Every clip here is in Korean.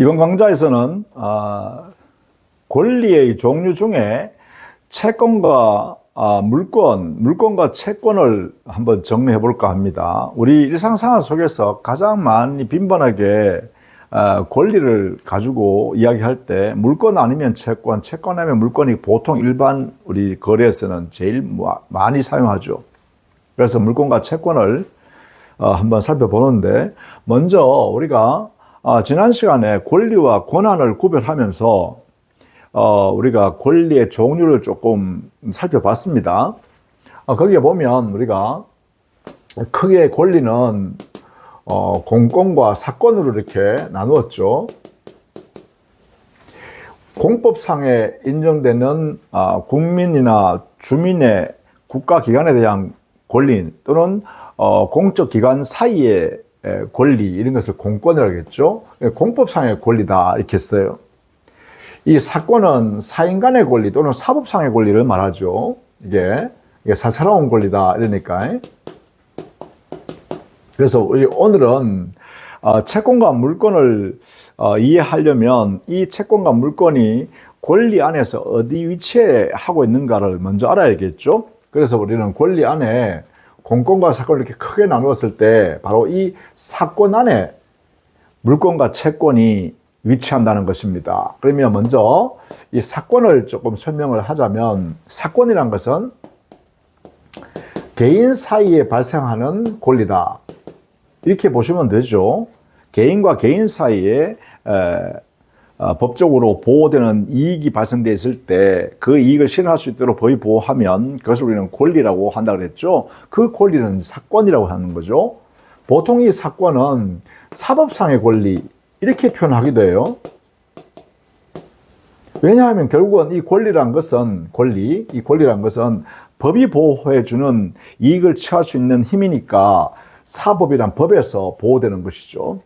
이번 강좌에서는 권리의 종류 중에 채권과 물권과 채권을 한번 정리해 볼까 합니다. 우리 일상생활 속에서 가장 많이 빈번하게 권리를 가지고 이야기할 때 물권 아니면 채권, 채권 아니면 물권이 보통 일반 우리 거래에서는 제일 많이 사용하죠. 그래서 물권과 채권을 한번 살펴보는데, 먼저 우리가 지난 시간에 권리와 권한을 구별하면서 우리가 권리의 종류를 조금 살펴봤습니다. 거기에 보면 우리가 크게 권리는 공권과 사권으로 이렇게 나누었죠. 공법상에 인정되는 국민이나 주민의 국가기관에 대한 권리 또는 공적기관 사이의 권리, 이런 것을 공권이라고 하겠죠. 공법상의 권리다 이렇게 써요. 이 사권은 사인 간의 권리 또는 사법상의 권리를 말하죠. 이게 사사로운 권리다 이러니까. 그래서 우리 오늘은 채권과 물권을 이해하려면 이 채권과 물권이 권리 안에서 어디 위치에 하고 있는가를 먼저 알아야겠죠. 그래서 우리는 권리 안에 공권과 사권을 이렇게 크게 나누었을 때 바로 이 사권 안에 물권과 채권이 위치한다는 것입니다. 그러면 먼저 이 사권을 조금 설명을 하자면, 사권이란 것은 개인 사이에 발생하는 권리다 이렇게 보시면 되죠. 개인과 개인 사이에 법적으로 보호되는 이익이 발생되어 있을 때 그 이익을 실현할 수 있도록 법이 보호하면 그것을 우리는 권리라고 한다 그랬죠. 그 권리는 사권이라고 하는 거죠. 보통 이 사권은 사법상의 권리 이렇게 표현하기도 해요. 왜냐하면 결국은 이 권리란 것은 이 권리란 것은 법이 보호해주는 이익을 취할 수 있는 힘이니까 사법이란 법에서 보호되는 것이죠.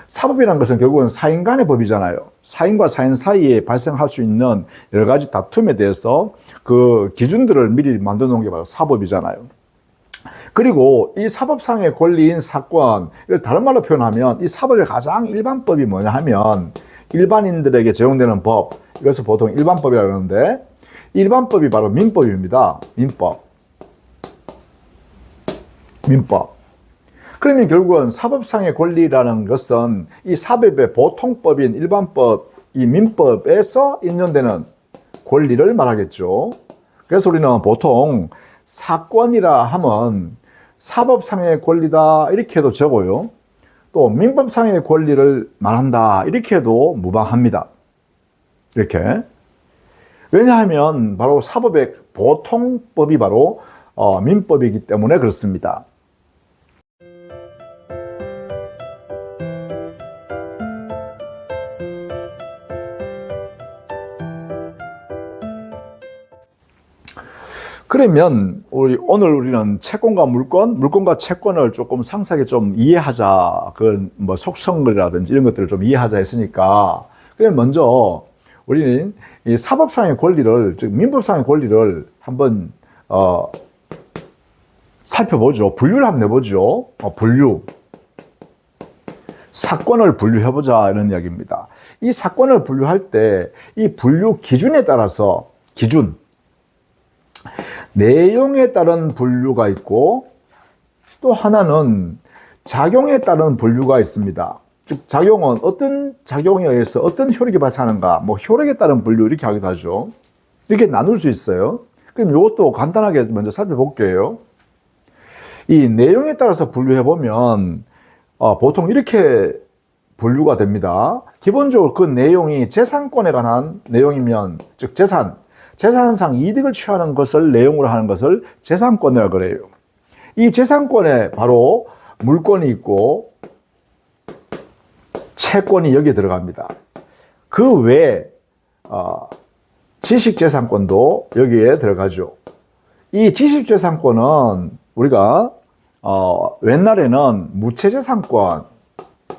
사법이란 것은 결국은 사인 간의 법이잖아요. 사인과 사인 사이에 발생할 수 있는 여러 가지 다툼에 대해서 그 기준들을 미리 만들어 놓은 게 바로 사법이잖아요. 그리고 이 사법상의 권리인 사권, 이걸 다른 말로 표현하면 이 사법의 가장 일반법이 뭐냐 하면 일반인들에게 적용되는 법, 이것을 보통 일반법이라고 하는데, 일반법이 바로 민법입니다. 민법. 그러면 결국은 사법상의 권리라는 것은 이 사법의 보통법인 일반법, 이 민법에서 인정되는 권리를 말하겠죠. 그래서 우리는 보통 사권이라 하면 사법상의 권리다 이렇게 해도 적어요. 또 민법상의 권리를 말한다 이렇게 해도 무방합니다. 이렇게. 왜냐하면 바로 사법의 보통법이 바로 민법이기 때문에 그렇습니다. 그러면 오늘 우리는 채권과 물권과 채권을 조금 상세하게 좀 이해하자. 그 속성이라든지 이런 것들을 좀 이해하자 했으니까, 그럼 먼저 우리는 이 사법상의 권리를, 즉 민법상의 권리를 한번 살펴보죠. 분류를 한번 해보죠. 분류. 사건을 분류해보자 이런 이야기입니다. 이 사건을 분류할 때 이 분류 기준에 따라서 내용에 따른 분류가 있고, 또 하나는 작용에 따른 분류가 있습니다. 즉 작용은 어떤 작용에 의해서 어떤 효력이 발생하는가, 효력에 따른 분류 이렇게 하기도 하죠. 이렇게 나눌 수 있어요. 그럼 이것도 간단하게 먼저 살펴볼게요. 이 내용에 따라서 분류해보면 보통 이렇게 분류가 됩니다. 기본적으로 그 내용이 재산권에 관한 내용이면, 즉 재산상 이득을 취하는 것을 내용으로 하는 것을 재산권이라고 그래요. 이 재산권에 바로 물권이 있고 채권이 여기에 들어갑니다. 그 외에 지식재산권도 여기에 들어가죠. 이 지식재산권은 우리가 옛날에는 무체재산권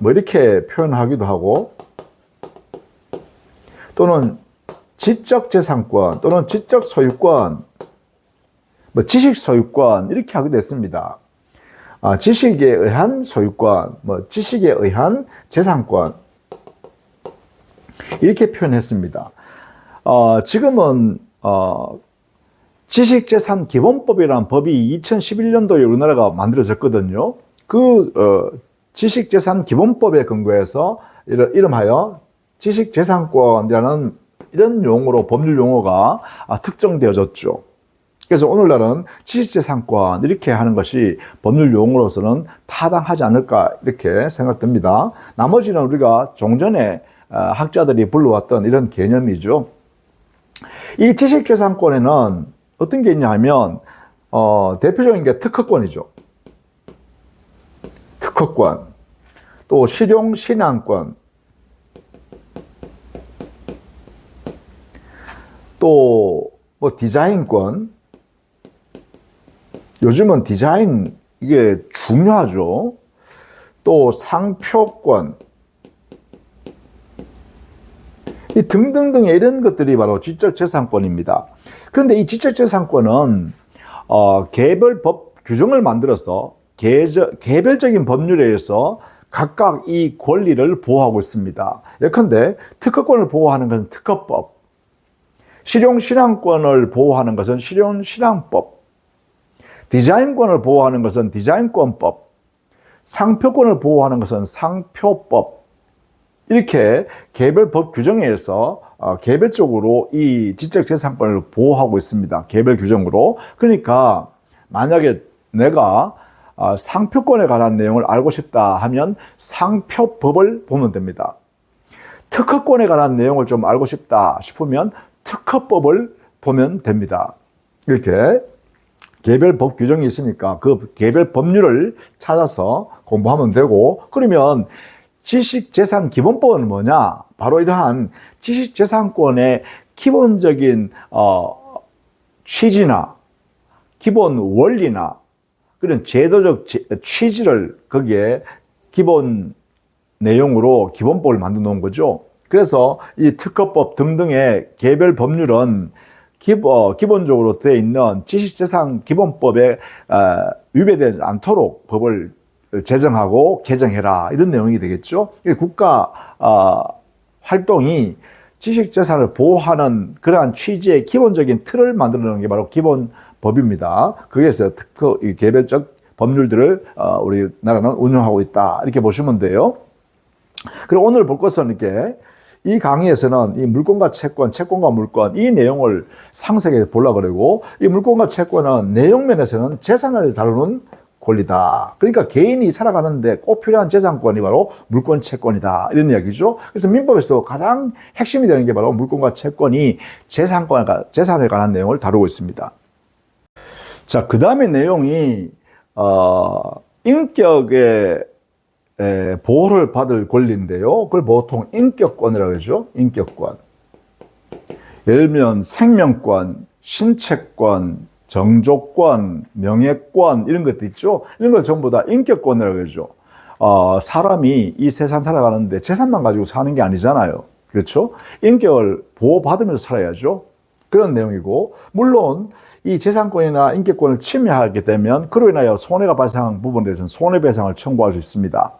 이렇게 표현하기도 하고, 또는 지적재산권 또는 지적소유권, 지식소유권 이렇게 하게 됐습니다. 지식에 의한 소유권, 지식에 의한 재산권, 이렇게 표현했습니다. 지금은 지식재산기본법이라는 법이 2011년도에 우리나라가 만들어졌거든요. 그 지식재산기본법에 근거해서 이름하여 지식재산권이라는 이런 용어로 법률 용어가 특정되어졌죠. 그래서 오늘날은 지식재산권 이렇게 하는 것이 법률 용어로서는 타당하지 않을까 이렇게 생각됩니다. 나머지는 우리가 종전에 학자들이 불러왔던 이런 개념이죠. 이 지식재산권에는 어떤 게 있냐 하면 대표적인 게 특허권이죠. 특허권, 또 실용신앙권, 또 뭐 디자인권. 요즘은 디자인 이게 중요하죠. 또 상표권, 이 등등등의 이런 것들이 바로 지적재산권입니다. 그런데 이 지적재산권은 개별 법 규정을 만들어서 개별적인 법률에 의해서 각각 이 권리를 보호하고 있습니다. 예컨대 특허권을 보호하는 것은 특허법, 실용신앙권을 보호하는 것은 실용신앙법, 디자인권을 보호하는 것은 디자인권법, 상표권을 보호하는 것은 상표법. 이렇게 개별 법 규정에 의해서 개별적으로 이 지적재산권을 보호하고 있습니다. 개별 규정으로. 그러니까 만약에 내가 상표권에 관한 내용을 알고 싶다 하면 상표법을 보면 됩니다. 특허권에 관한 내용을 좀 알고 싶다 싶으면 특허법을 보면 됩니다. 이렇게 개별 법 규정이 있으니까 그 개별 법률을 찾아서 공부하면 되고, 그러면 지식재산기본법은 뭐냐? 바로 이러한 지식재산권의 기본적인 취지나 기본 원리나 그런 제도적 취지를 거기에 기본 내용으로 기본법을 만들어 놓은 거죠. 그래서 이 특허법 등등의 개별 법률은 기본적으로 되어 있는 지식재산기본법에 위배되지 않도록 법을 제정하고 개정해라, 이런 내용이 되겠죠. 국가 활동이 지식재산을 보호하는 그러한 취지의 기본적인 틀을 만들어 놓은 게 바로 기본법입니다. 거기에서 특허 개별적 법률들을 우리나라는 운영하고 있다, 이렇게 보시면 돼요. 그리고 오늘 볼 것은 이렇게 이 강의에서는 이 물권과 채권, 채권과 물권, 이 내용을 상세하게 보려고 그러고, 이 물권과 채권은 내용면에서는 재산을 다루는 권리다. 그러니까 개인이 살아가는데 꼭 필요한 재산권이 바로 물권, 채권이다, 이런 이야기죠. 그래서 민법에서 가장 핵심이 되는 게 바로 물권과 채권이 재산에 관한 내용을 다루고 있습니다. 자, 그 다음에 내용이 인격의 보호를 받을 권리인데요. 그걸 보통 인격권이라고 하죠. 인격권. 예를 들면 생명권, 신체권, 정조권, 명예권, 이런 것도 있죠. 이런 걸 전부 다 인격권이라고 하죠. 사람이 이 세상 살아가는데 재산만 가지고 사는 게 아니잖아요. 그렇죠? 인격을 보호받으면서 살아야죠. 그런 내용이고, 물론 이 재산권이나 인격권을 침해하게 되면 그로 인하여 손해가 발생한 부분에 대해서는 손해배상을 청구할 수 있습니다.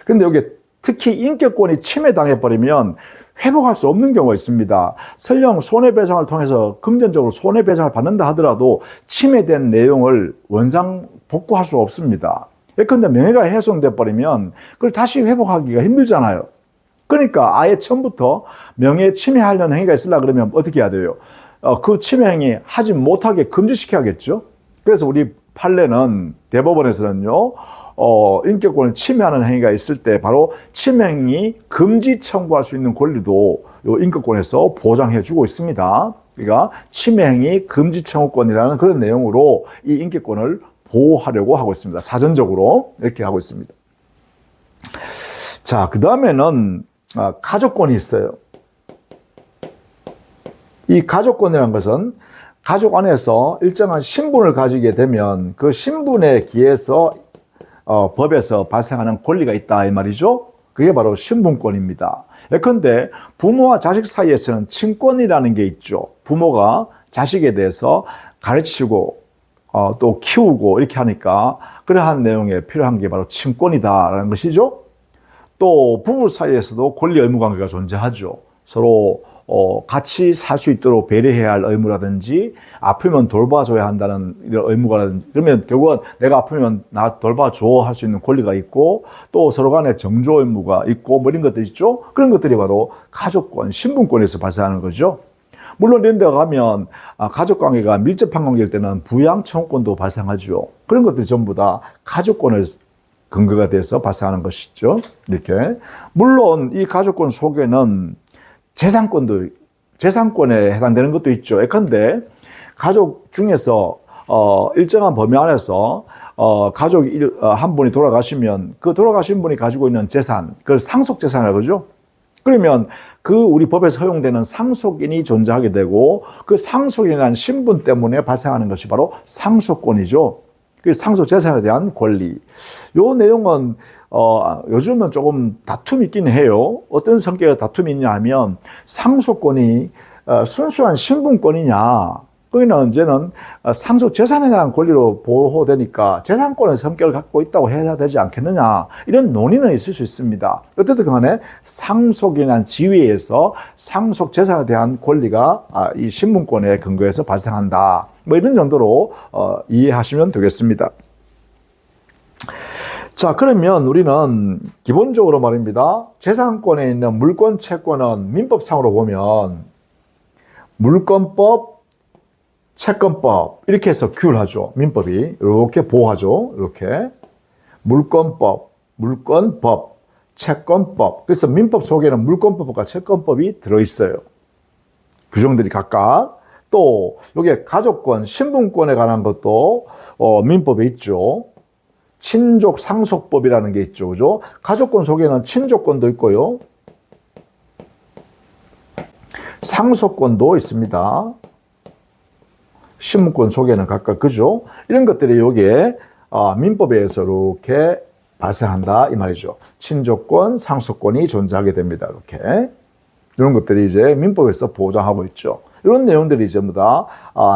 그런데 여기 특히 인격권이 침해당해버리면 회복할 수 없는 경우가 있습니다. 설령 손해배상을 통해서 금전적으로 손해배상을 받는다 하더라도 침해된 내용을 원상 복구할 수가 없습니다. 예컨대 명예가 훼손돼 버리면 그걸 다시 회복하기가 힘들잖아요. 그러니까 아예 처음부터 명예 침해하려는 행위가 있으려 그러면 어떻게 해야 돼요? 그 침해 행위 하지 못하게 금지시켜야겠죠. 그래서 우리 판례는, 대법원에서는요, 인격권을 침해하는 행위가 있을 때 바로 침해 행위 금지 청구할 수 있는 권리도 요 인격권에서 보장해 주고 있습니다. 그러니까 침해 행위 금지 청구권이라는 그런 내용으로 이 인격권을 보호하려고 하고 있습니다. 사전적으로 이렇게 하고 있습니다. 자, 그 다음에는 가족권이 있어요. 이 가족권이라는 것은 가족 안에서 일정한 신분을 가지게 되면 그 신분에 기해서 법에서 발생하는 권리가 있다, 이 말이죠. 그게 바로 신분권입니다. 예컨대 부모와 자식 사이에서는 친권이라는 게 있죠. 부모가 자식에 대해서 가르치고 또 키우고 이렇게 하니까 그러한 내용에 필요한 게 바로 친권이다라는 것이죠. 또 부부 사이에서도 권리 의무 관계가 존재하죠. 서로 같이 살 수 있도록 배려해야 할 의무라든지 아프면 돌봐줘야 한다는 이런 의무가라든지 그러면 결국은 내가 아프면 나 돌봐줘 할 수 있는 권리가 있고 또 서로 간에 정조 의무가 있고 뭐 이런 것들 있죠. 그런 것들이 바로 가족권, 신분권에서 발생하는 거죠. 물론 이런 데 가면 가족관계가 밀접한 관계일 때는 부양 청구권도 발생하죠. 그런 것들이 전부 다 가족권을 근거가 돼서 발생하는 것이죠. 이렇게 물론 이 가족권 속에는 재산권에 해당되는 것도 있죠. 예컨대 가족 중에서 일정한 범위 안에서 가족 한 분이 돌아가시면 그 돌아가신 분이 가지고 있는 재산, 그걸 상속재산이라고 그러죠. 그러면 그 우리 법에서 허용되는 상속인이 존재하게 되고 그 상속인이라는 신분 때문에 발생하는 것이 바로 상속권이죠. 그 상속재산에 대한 권리. 요 내용은 요즘은 조금 다툼이 있긴 해요. 어떤 성격의 다툼이 있냐 하면 상속권이 순수한 신분권이냐 거기는 이제는 상속재산에 대한 권리로 보호되니까 재산권의 성격을 갖고 있다고 해야 되지 않겠느냐 이런 논의는 있을 수 있습니다. 어쨌든 간에 상속인한 지위에서 상속재산에 대한 권리가 이 신분권의 근거에서 발생한다. 뭐 이런 정도로 이해하시면 되겠습니다. 자, 그러면 우리는 기본적으로 말입니다. 재산권에 있는 물권, 채권은 민법상으로 보면 물권법, 채권법 이렇게 해서 규율하죠. 민법이 이렇게 보호하죠. 이렇게 물권법, 물권법, 채권법. 그래서 민법 속에는 물권법과 채권법이 들어있어요. 규정들이 각각. 또 여기에 가족권, 신분권에 관한 것도 민법에 있죠. 친족 상속법이라는 게 있죠. 그죠? 가족권 속에는 친족권도 있고요. 상속권도 있습니다. 신분권 속에는 각각 그죠? 이런 것들이 여기에 민법에 의해서 이렇게 발생한다 이 말이죠. 친족권, 상속권이 존재하게 됩니다. 이렇게 이런 것들이 이제 민법에서 보장하고 있죠. 이런 내용들이 전부 다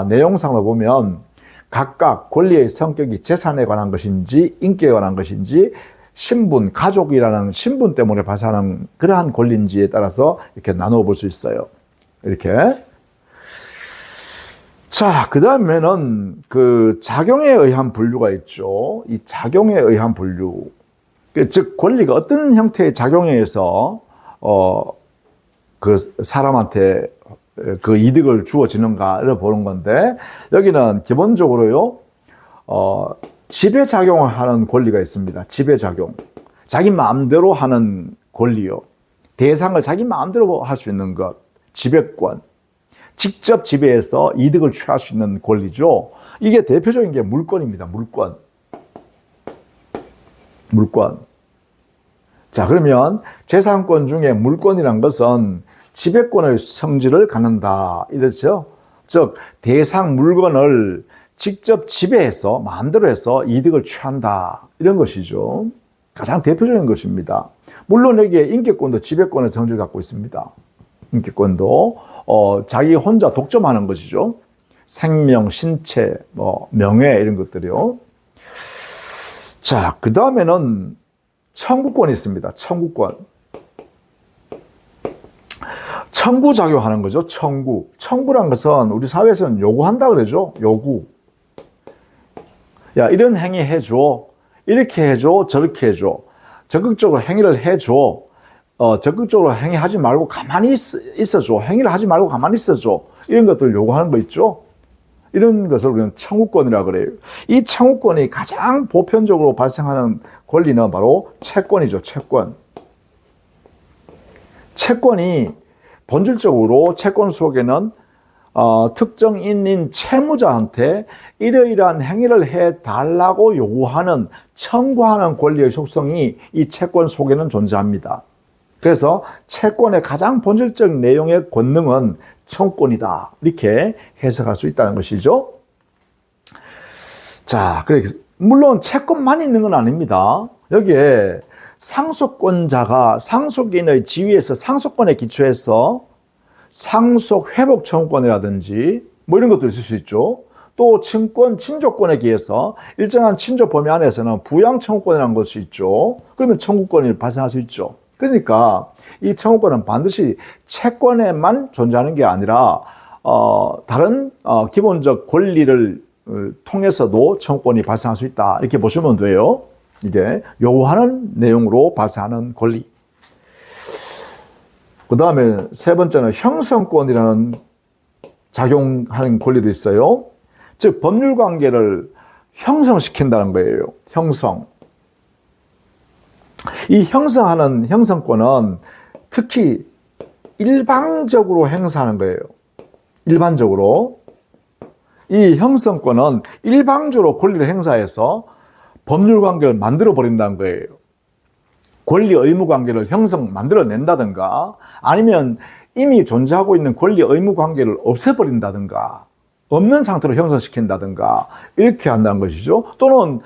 내용상으로 보면 각각 권리의 성격이 재산에 관한 것인지 인격에 관한 것인지 신분, 가족이라는 신분 때문에 발생하는 그러한 권리인지에 따라서 이렇게 나누어 볼 수 있어요. 이렇게. 자, 그 다음에는 그 작용에 의한 분류가 있죠. 이 작용에 의한 분류. 즉, 권리가 어떤 형태의 작용에 의해서, 그 사람한테 그 이득을 주어지는가를 보는 건데, 여기는 기본적으로요, 지배작용을 하는 권리가 있습니다. 지배작용. 자기 마음대로 하는 권리요. 대상을 자기 마음대로 할 수 있는 것. 지배권. 직접 지배해서 이득을 취할 수 있는 권리죠. 이게 대표적인 게 물권입니다. 물권. 물권. 자, 그러면 재산권 중에 물권이란 것은 지배권의 성질을 갖는다. 이렇죠. 즉, 대상 물건을 직접 지배해서 마음대로 해서 이득을 취한다. 이런 것이죠. 가장 대표적인 것입니다. 물론 여기에 인격권도 지배권의 성질을 갖고 있습니다. 인격권도 자기 혼자 독점하는 것이죠. 생명, 신체, 명예 이런 것들이요. 자, 그 다음에는 청구권이 있습니다. 청구권. 청구작용하는 거죠. 청구. 청구란 것은 우리 사회에서는 요구한다 그러죠. 요구. 야, 이런 행위 해줘. 이렇게 해줘. 저렇게 해줘. 적극적으로 행위를 해줘. 적극적으로 행위하지 말고 가만히 있어줘. 행위를 하지 말고 가만히 있어줘. 이런 것들을 요구하는 거 있죠. 이런 것을 우리는 청구권이라고 그래요. 이 청구권이 가장 보편적으로 발생하는 권리는 바로 채권이죠. 채권. 채권이 본질적으로 채권 속에는 특정인인 채무자한테 이러이러한 행위를 해달라고 요구하는 청구하는 권리의 속성이 이 채권 속에는 존재합니다. 그래서 채권의 가장 본질적 내용의 권능은 청구권이다. 이렇게 해석할 수 있다는 것이죠. 자, 물론 채권만 있는 건 아닙니다. 여기에 상속권자가 상속인의 지위에서 상속권에 기초해서 상속 회복 청구권이라든지 뭐 이런 것도 있을 수 있죠. 또 친권, 친족권에 기해서 일정한 친족 범위 안에서는 부양 청구권이라는 것이 있죠. 그러면 청구권이 발생할 수 있죠. 그러니까 이 청구권은 반드시 채권에만 존재하는 게 아니라 다른 기본적 권리를 통해서도 청구권이 발생할 수 있다. 이렇게 보시면 돼요. 이게 요구하는 내용으로 발생하는 권리. 그 다음에 세 번째는 형성권이라는 작용하는 권리도 있어요. 즉 법률 관계를 형성시킨다는 거예요. 형성. 이 형성하는 형성권은 특히 일방적으로 행사하는 거예요. 일반적으로. 이 형성권은 일방적으로 권리를 행사해서 법률 관계를 만들어 버린다는 거예요. 권리 의무 관계를 만들어낸다든가 아니면 이미 존재하고 있는 권리 의무 관계를 없애버린다든가 없는 상태로 형성시킨다든가 이렇게 한다는 것이죠. 또는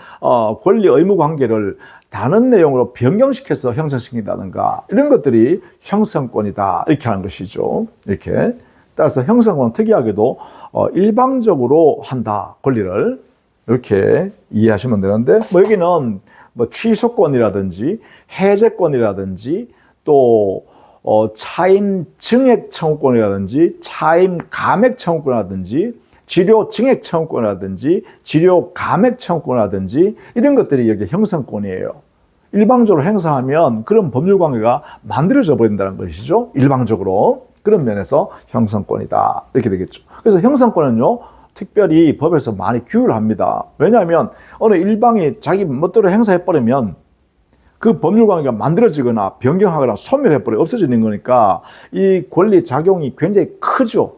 권리 의무 관계를 다른 내용으로 변경시켜서 형성시킨다든가 이런 것들이 형성권이다 이렇게 하는 것이죠. 이렇게 따라서 형성권은 특이하게도 일방적으로 한다 권리를 이렇게 이해하시면 되는데 여기는 취소권이라든지 해제권이라든지 또 차임 증액 청구권이라든지 차임 감액 청구권이라든지 치료 증액 청구권이라든지 치료 감액 청구권이라든지 이런 것들이 여기 형성권이에요. 일방적으로 행사하면 그런 법률 관계가 만들어져 버린다는 것이죠. 일방적으로. 그런 면에서 형성권이다. 이렇게 되겠죠. 그래서 형성권은요, 특별히 법에서 많이 규율합니다. 왜냐하면 어느 일방이 자기 멋대로 행사해버리면 그 법률 관계가 만들어지거나 변경하거나 소멸해버려 없어지는 거니까 이 권리 작용이 굉장히 크죠.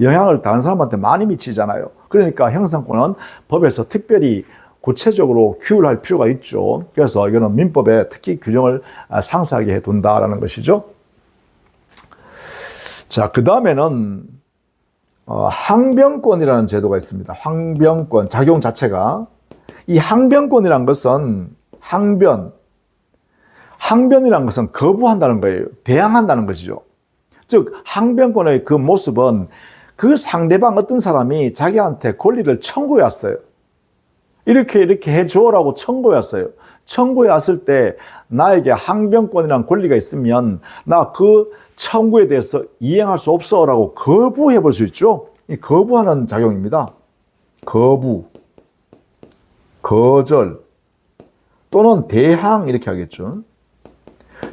영향을 다른 사람한테 많이 미치잖아요. 그러니까 형성권은 법에서 특별히 구체적으로 규율할 필요가 있죠. 그래서 이거는 민법에 특히 규정을 상세하게 해둔다라는 것이죠. 자, 그 다음에는 항변권이라는 제도가 있습니다. 항변권, 작용 자체가. 이 항변권이란 것은 항변이라는 것은 거부한다는 거예요. 대항한다는 것이죠. 즉 항변권의 그 모습은 그 상대방 어떤 사람이 자기한테 권리를 청구해 왔어요. 이렇게 해줘라고 청구해 왔어요. 청구해 왔을 때 나에게 항변권이라는 권리가 있으면 나 그 청구에 대해서 이행할 수 없어라고 거부해 볼 수 있죠. 이 거부하는 작용입니다. 거부, 거절 또는 대항 이렇게 하겠죠.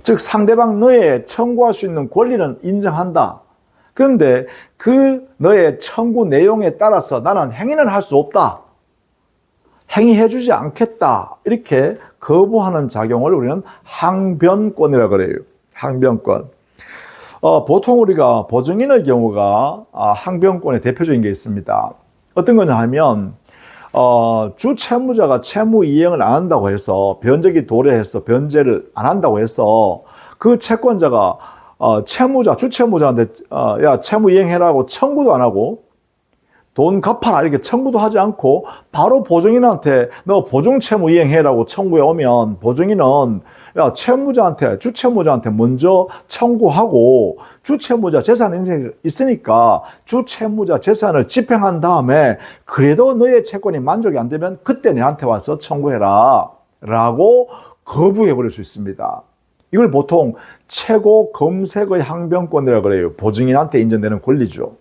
즉 상대방 너의 청구할 수 있는 권리는 인정한다. 그런데 그 너의 청구 내용에 따라서 나는 행위는 할 수 없다. 행위해주지 않겠다. 이렇게 거부하는 작용을 우리는 항변권이라고 그래요. 항변권. 보통 우리가 보증인의 경우가 항변권의 대표적인 게 있습니다. 어떤 거냐 하면 주 채무자가 채무 이행을 안 한다고 해서 변제기 도래해서 변제를 안 한다고 해서 그 채권자가 주 채무자한테 야 채무 이행해라고 청구도 안 하고 돈 갚아라 이렇게 청구도 하지 않고 바로 보증인한테 너 보증 채무 이행해라고 청구해 오면 보증인은 야 주 채무자한테 먼저 청구하고 주 채무자 재산이 있으니까 주 채무자 재산을 집행한 다음에 그래도 너의 채권이 만족이 안 되면 그때 내한테 와서 청구해라 라고 거부해 버릴 수 있습니다. 이걸 보통 최고 검색의 항변권이라고 그래요. 보증인한테 인정되는 권리죠.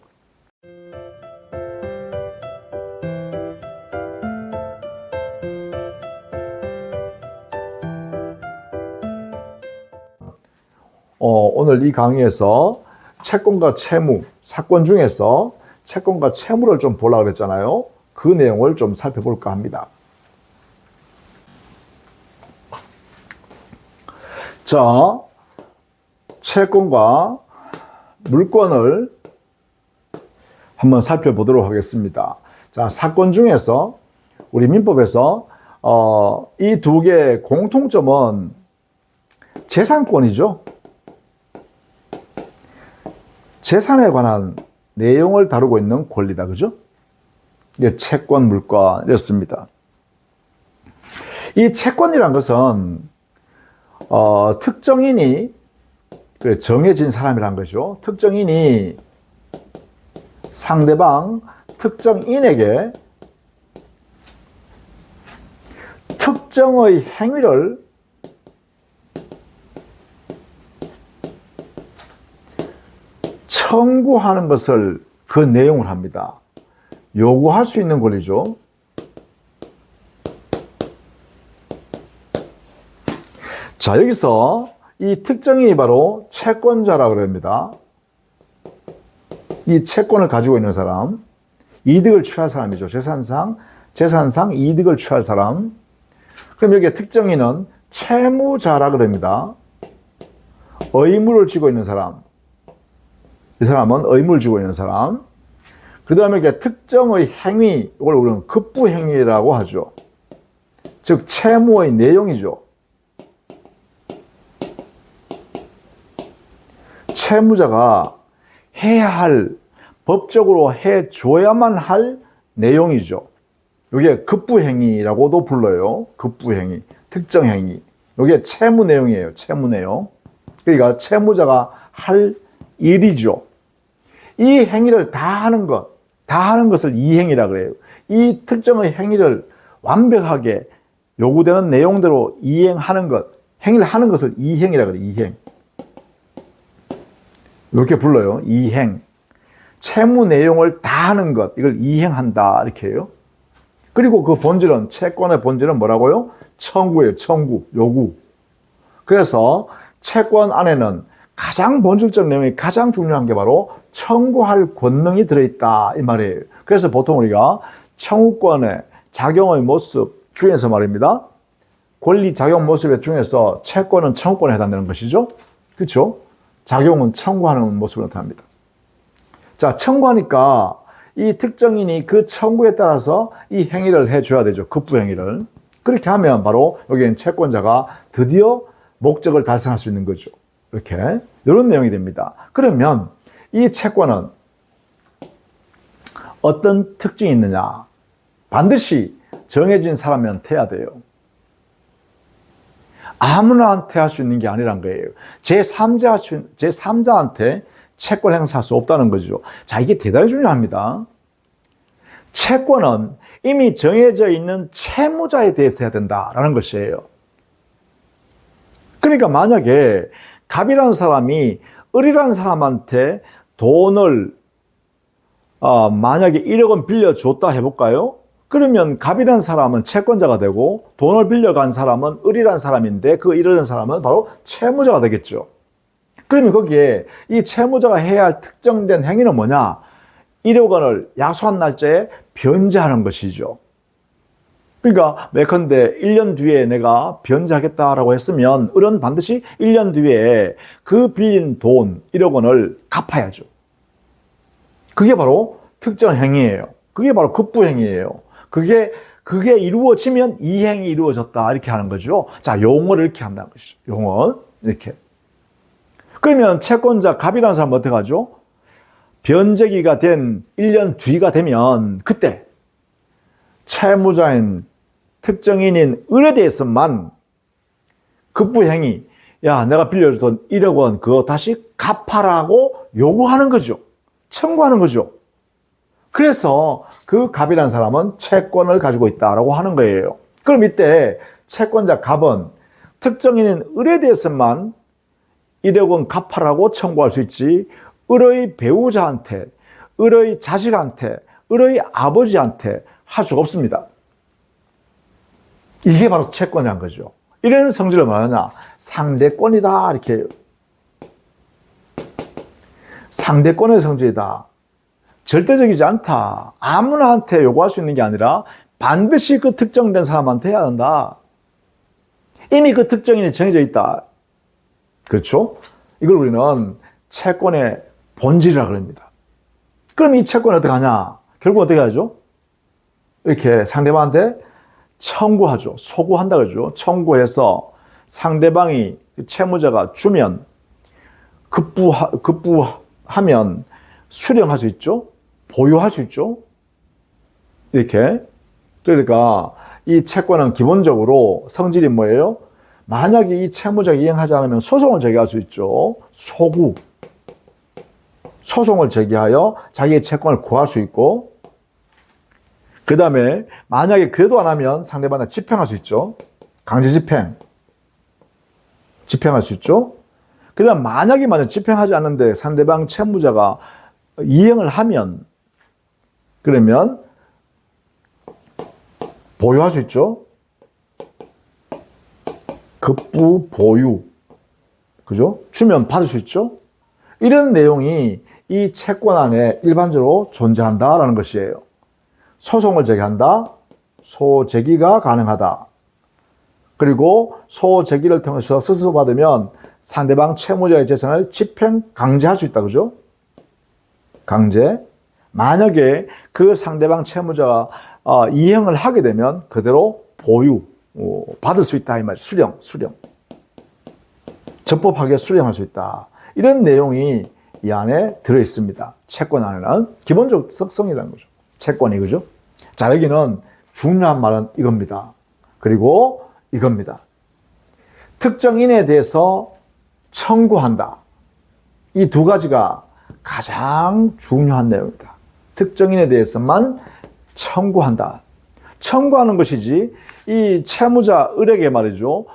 오늘 이 강의에서 채권과 채무, 사건 중에서 채권과 채무를 좀 보려고 그랬잖아요. 그 내용을 좀 살펴볼까 합니다. 자, 채권과 물권을 한번 살펴보도록 하겠습니다. 자, 사건 중에서 우리 민법에서 이 두 개의 공통점은 재산권이죠. 재산에 관한 내용을 다루고 있는 권리다. 그죠? 이게 채권, 물권이었습니다. 이 채권이란 것은 특정인이 정해진 사람이란 거죠. 특정인이 상대방 특정인에게 특정의 행위를 청구하는 것을 그 내용을 합니다. 요구할 수 있는 권리죠. 자, 여기서 이 특정인이 바로 채권자라고 합니다. 이 채권을 가지고 있는 사람, 이득을 취할 사람이죠. 재산상 이득을 취할 사람. 그럼 여기에 특정인은 채무자라고 합니다. 의무를 지고 있는 사람. 이 사람은 의무를 지고 있는 사람. 그 다음에 이게 특정의 행위, 이걸 우리는 급부행위라고 하죠. 즉, 채무의 내용이죠. 채무자가 해야 할, 법적으로 해줘야만 할 내용이죠. 이게 급부행위라고도 불러요. 급부행위, 특정행위. 이게 채무 내용이에요. 채무 내용. 그러니까 채무자가 할 일이죠. 이 행위를 다 하는 것을 이행이라고 그래요. 이 특정의 행위를 완벽하게 요구되는 내용대로 이행하는 것, 행위를 하는 것을 이행이라고 그래요. 이행. 이렇게 불러요. 이행. 채무 내용을 다 하는 것, 이걸 이행한다. 이렇게 해요. 그리고 그 본질은, 채권의 본질은 뭐라고요? 청구예요. 청구, 요구. 그래서 채권 안에는 가장 본질적 내용이 가장 중요한 게 바로 청구할 권능이 들어있다. 이 말이에요. 그래서 보통 우리가 청구권의 작용의 모습 중에서 말입니다. 권리 작용 모습 중에서 채권은 청구권에 해당되는 것이죠. 그렇죠? 작용은 청구하는 모습으로 나타납니다. 자, 청구하니까 이 특정인이 그 청구에 따라서 이 행위를 해줘야 되죠. 급부행위를. 그렇게 하면 바로 여기엔 채권자가 드디어 목적을 달성할 수 있는 거죠. 이렇게 이런 내용이 됩니다. 그러면 이 채권은 어떤 특징이 있느냐? 반드시 정해진 사람한테 해야 돼요. 아무나한테 할 수 있는 게 아니란 거예요. 제3자한테 채권 행사할 수 없다는 거죠. 자, 이게 대단히 중요합니다. 채권은 이미 정해져 있는 채무자에 대해서 해야 된다라는 것이에요. 그러니까 만약에 갑이라는 사람이 을이라는 사람한테 돈을 만약에 1억 원 빌려줬다 해볼까요? 그러면 갑이라는 사람은 채권자가 되고 돈을 빌려간 사람은 을이라는 사람인데 그 을이라는 사람은 바로 채무자가 되겠죠. 그러면 거기에 이 채무자가 해야 할 특정된 행위는 뭐냐? 1억 원을 약속한 날짜에 변제하는 것이죠. 그러니까 예컨대 1년 뒤에 내가 변제하겠다라고 했으면 을은 반드시 1년 뒤에 그 빌린 돈 1억 원을 갚아야죠. 그게 바로 특정 행위예요. 그게 바로 급부행위예요. 그게 이루어지면 이행이 이루어졌다 이렇게 하는 거죠. 자, 용어를 이렇게 한다는 것이죠. 용어 이렇게. 그러면 채권자 갑이라는 사람은 어떻게 하죠? 변제기가 된 1년 뒤가 되면 그때 채무자인 특정인인 을에 대해서만 급부행위, 야, 내가 빌려주던 1억 원 그거 다시 갚아라고 요구하는 거죠. 청구하는 거죠. 그래서 그 갑이라는 사람은 채권을 가지고 있다라고 하는 거예요. 그럼 이때 채권자 갑은 특정인인 을에 대해서만 1억 원 갚아라고 청구할 수 있지, 을의 배우자한테, 을의 자식한테, 을의 아버지한테 할 수가 없습니다. 이게 바로 채권이란 거죠. 이런 성질을 뭐하냐? 상대권이다. 이렇게. 상대권의 성질이다. 절대적이지 않다. 아무나한테 요구할 수 있는 게 아니라 반드시 그 특정된 사람한테 해야 한다. 이미 그 특정인이 정해져 있다. 그렇죠? 이걸 우리는 채권의 본질이라고 합니다. 그럼 이 채권을 어떻게 하냐? 결국 어떻게 하죠? 이렇게 상대방한테 청구하죠. 소구한다 그러죠. 청구해서 상대방이 채무자가 주면 급부하면 수령할 수 있죠. 보유할 수 있죠. 이렇게. 그러니까 이 채권은 기본적으로 성질이 뭐예요? 만약에 이 채무자가 이행하지 않으면 소송을 제기할 수 있죠. 소구. 소송을 제기하여 자기의 채권을 구할 수 있고, 그 다음에 만약에 그래도 안 하면 상대방을 집행할 수 있죠. 강제 집행할 수 있죠. 그 다음 만약에 집행하지 않는데 상대방 채무자가 이행을 하면 그러면 보유할 수 있죠. 급부 보유. 그죠? 주면 받을 수 있죠. 이런 내용이 이 채권 안에 일반적으로 존재한다라는 것이에요. 소송을 제기한다. 소제기가 가능하다. 그리고 소제기를 통해서 스스로 받으면 상대방 채무자의 재산을 집행, 강제할 수 있다. 그죠? 강제. 만약에 그 상대방 채무자가 이행을 하게 되면 그대로 보유, 받을 수 있다. 이 말이죠. 수령. 적법하게 수령할 수 있다. 이런 내용이 이 안에 들어 있습니다. 채권 안에는 기본적 특성이라는 거죠. 채권이, 그죠? 자, 여기는 중요한 말은 이겁니다. 그리고 이겁니다. 특정인에 대해서 청구한다. 이 두 가지가 가장 중요한 내용입니다. 특정인에 대해서만 청구한다. 청구하는 것이지, 이 채무자 을에게 말이죠.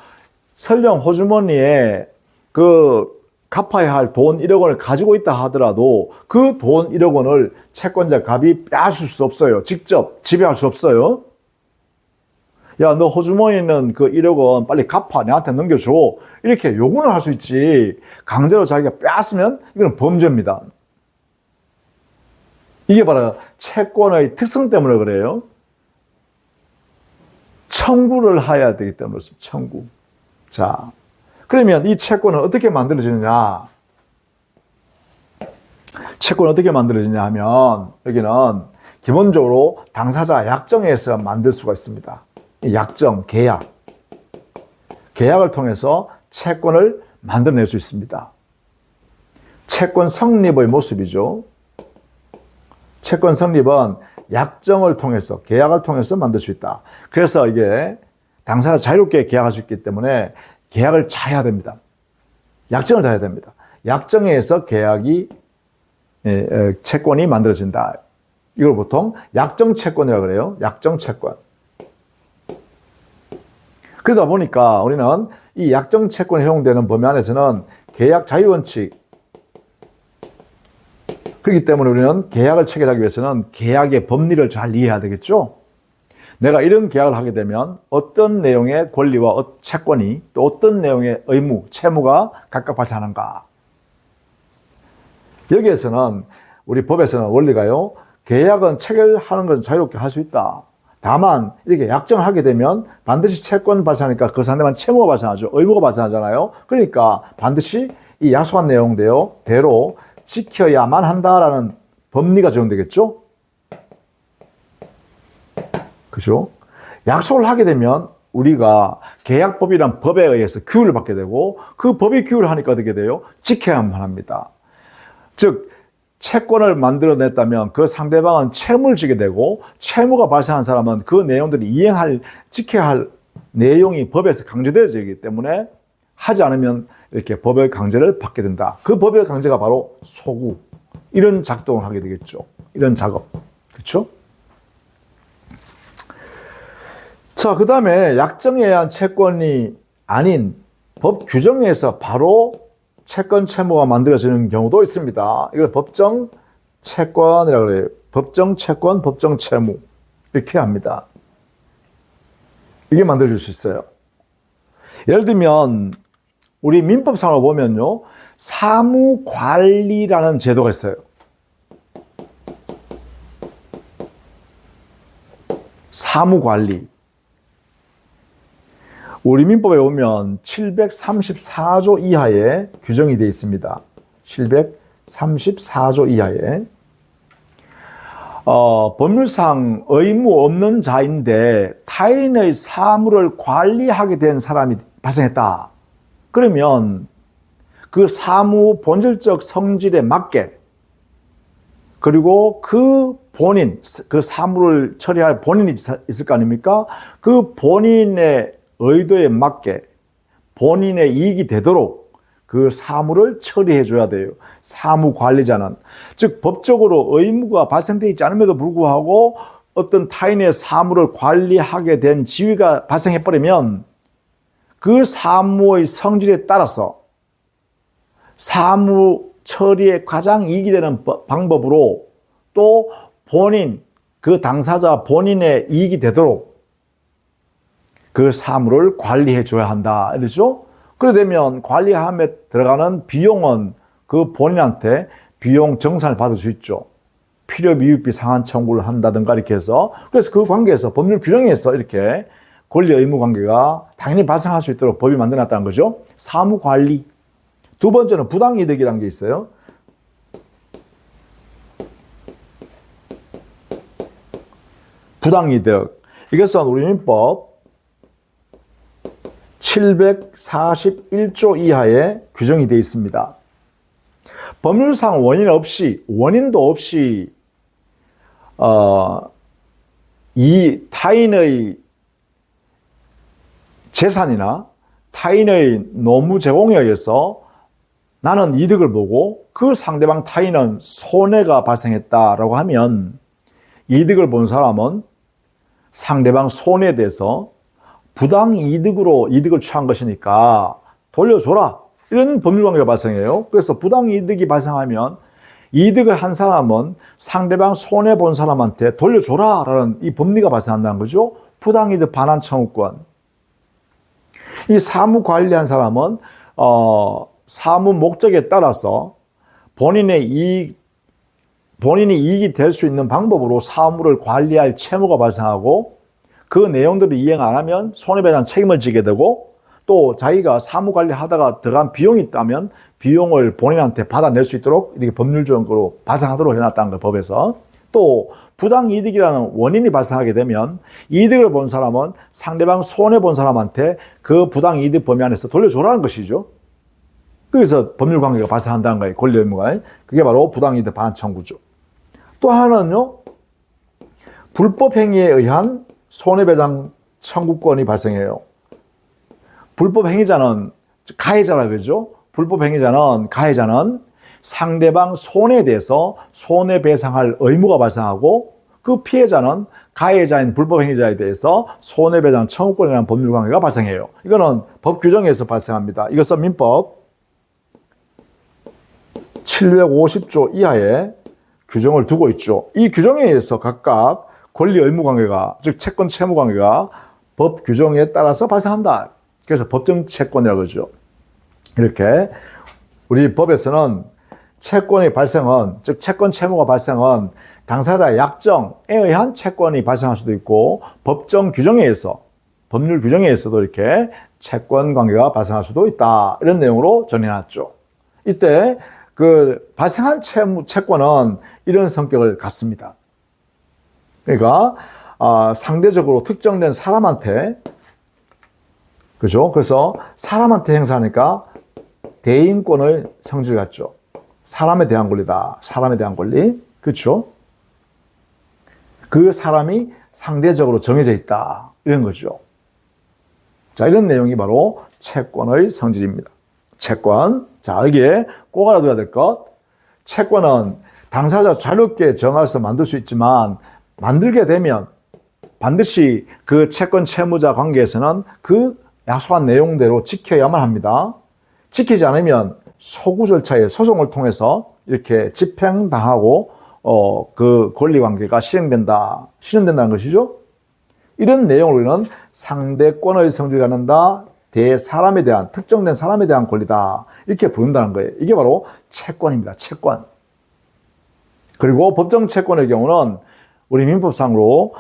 설령 호주머니에 갚아야 할 돈 1억 원을 가지고 있다 하더라도 그 돈 1억 원을 채권자 갑이 빼앗을 수 없어요. 직접 지배할 수 없어요. 야, 너 호주머니에 있는 그 1억 원 빨리 갚아. 내한테 넘겨줘. 이렇게 요구는 할 수 있지. 강제로 자기가 빼앗으면 이건 범죄입니다. 이게 바로 채권의 특성 때문에 그래요. 청구를 해야 되기 때문에 그렇습니다. 청구. 자, 그러면 이 채권은 어떻게 만들어지느냐? 채권은 어떻게 만들어지냐 하면 여기는 기본적으로 당사자 약정에서 만들 수가 있습니다. 약정, 계약을 통해서 채권을 만들어낼 수 있습니다. 채권 성립의 모습이죠. 채권 성립은 약정을 통해서, 계약을 통해서 만들 수 있다. 그래서 이게 당사자 자유롭게 계약할 수 있기 때문에 계약을 잘 해야 됩니다. 약정을 잘 해야 됩니다. 약정에 의해서 채권이 만들어진다. 이걸 보통 약정 채권이라고 그래요. 약정 채권. 그러다 보니까 우리는 이 약정 채권에 허용되는 범위 안에서는 계약 자유원칙. 그렇기 때문에 우리는 계약을 체결하기 위해서는 계약의 법리를 잘 이해해야 되겠죠. 내가 이런 계약을 하게 되면 어떤 내용의 권리와 채권이 또 어떤 내용의 의무, 채무가 각각 발생하는가. 여기에서는 우리 법에서는 원리가요. 계약은 체결하는 건 자유롭게 할 수 있다. 다만 이렇게 약정을 하게 되면 반드시 채권 발생하니까 그 상대방 채무가 발생하죠. 의무가 발생하잖아요. 그러니까 반드시 이 약속한 내용대로 지켜야만 한다라는 법리가 적용되겠죠. 그죠? 약속을 하게 되면 우리가 계약법이란 법에 의해서 규율을 받게 되고 그 법이 규율을 하니까 어떻게 돼요? 지켜야만 합니다. 즉 채권을 만들어냈다면 그 상대방은 채무를 지게 되고 채무가 발생한 사람은 그 내용들이 지켜야 할 내용이 법에서 강조되어지기 때문에 하지 않으면 이렇게 법의 강제를 받게 된다. 그 법의 강제가 바로 소구. 이런 작동을 하게 되겠죠. 이런 작업. 그렇죠? 자, 그 다음에 약정에 의한 채권이 아닌 법 규정에서 바로 채권 채무가 만들어지는 경우도 있습니다. 이걸 법정 채권이라고 해요. 법정 채권, 법정 채무. 이렇게 합니다. 이게 만들어질 수 있어요. 예를 들면 우리 민법상으로 보면요. 사무관리라는 제도가 있어요. 사무관리. 우리 민법에 보면 734조 이하에 규정이 되어 있습니다. 734조 이하에. 법률상 의무 없는 자인데 타인의 사무를 관리하게 된 사람이 발생했다. 그러면 그 사무 본질적 성질에 맞게 그리고 그 사무를 처리할 본인이 있을 거 아닙니까? 그 본인의 의도에 맞게 본인의 이익이 되도록 그 사무를 처리해 줘야 돼요. 사무 관리자는. 즉 법적으로 의무가 발생되어 있지 않음에도 불구하고 어떤 타인의 사무를 관리하게 된 지위가 발생해버리면 그 사무의 성질에 따라서 사무 처리에 가장 이익이 되는 방법으로 또 본인, 그 당사자 본인의 이익이 되도록 그 사무를 관리해 줘야 한다. 이러죠? 그래 되면 관리함에 들어가는 비용은 그 본인한테 비용 정산을 받을 수 있죠. 필요 미흡비 상한 청구를 한다든가 이렇게 해서 그래서 그 관계에서 법률 규정에서 이렇게 권리 의무 관계가 당연히 발생할 수 있도록 법이 만들어놨다는 거죠. 사무 관리. 두 번째는 부당이득이라는 게 있어요. 부당이득. 이것은 우리 민법 741조 이하에 규정이 되어 있습니다. 법률상 원인도 없이 이 타인의 재산이나 타인의 노무 제공에 의해서 나는 이득을 보고 그 상대방 타인은 손해가 발생했다라고 하면 이득을 본 사람은 상대방 손해에 대해서 부당 이득으로 이득을 취한 것이니까 돌려줘라. 이런 법률관계가 발생해요. 그래서 부당 이득이 발생하면 이득을 한 사람은 상대방 손해 본 사람한테 돌려줘라라는 이 법리가 발생한다는 거죠. 부당 이득 반환 청구권. 이 사무 관리한 사람은 사무 목적에 따라서 본인이 이익이 될 수 있는 방법으로 사무를 관리할 채무가 발생하고 그 내용들을 이행 안 하면 손해배상 책임을 지게 되고 또 자기가 사무 관리하다가 들어간 비용이 있다면 비용을 본인한테 받아낼 수 있도록 이렇게 법률적으로 발생하도록 해놨다는 거예요, 법에서. 또 부당이득이라는 원인이 발생하게 되면 이득을 본 사람은 상대방 손해 본 사람한테 그 부당이득 범위 안에서 돌려줘라는 것이죠. 그래서 법률관계가 발생한다는 거예요, 권리 의무가. 그게 바로 부당이득 반환 청구죠. 또 하나는요, 불법행위에 의한 손해배상 청구권이 발생해요. 불법행위자는 가해자라 그러죠. 불법행위자는 가해자는 상대방 손해에 대해서 손해배상할 의무가 발생하고 그 피해자는 가해자인 불법행위자에 대해서 손해배상 청구권이라는 법률관계가 발생해요. 이거는 법 규정에서 발생합니다. 이것은 민법 750조 이하의 규정을 두고 있죠. 이 규정에 의해서 각각 권리 의무 관계가, 즉 채권 채무 관계가 법 규정에 따라서 발생한다. 그래서 법정 채권이라고 그러죠. 이렇게 우리 법에서는 채권의 발생은, 즉 채권 채무가 발생은 당사자의 약정에 의한 채권이 발생할 수도 있고 법정 규정에 의해서, 법률 규정에 의해서도 이렇게 채권 관계가 발생할 수도 있다. 이런 내용으로 정해놨죠. 이때 그 발생한 채권은 이런 성격을 갖습니다. 그러니까 상대적으로 특정된 사람한테, 그죠? 그래서 사람한테 행사하니까 대인권의 성질 같죠. 사람에 대한 권리다. 사람에 대한 권리. 그렇죠? 그 사람이 상대적으로 정해져 있다. 이런 거죠. 자, 이런 내용이 바로 채권의 성질입니다. 채권. 자, 여기에 꼭 알아둬야 될 것. 채권은 당사자 자유롭게 정해서 만들 수 있지만 만들게 되면 반드시 그 채권 채무자 관계에서는 그 약속한 내용대로 지켜야만 합니다. 지키지 않으면 소구 절차의 소송을 통해서 이렇게 집행당하고 그 권리 관계가 실현된다는 것이죠. 이런 내용을 우리는 상대권의 성질을 갖는다. 대사람에 대한, 특정된 사람에 대한 권리다. 이렇게 부른다는 거예요. 이게 바로 채권입니다. 채권. 그리고 법정 채권의 경우는 우리 민법상으로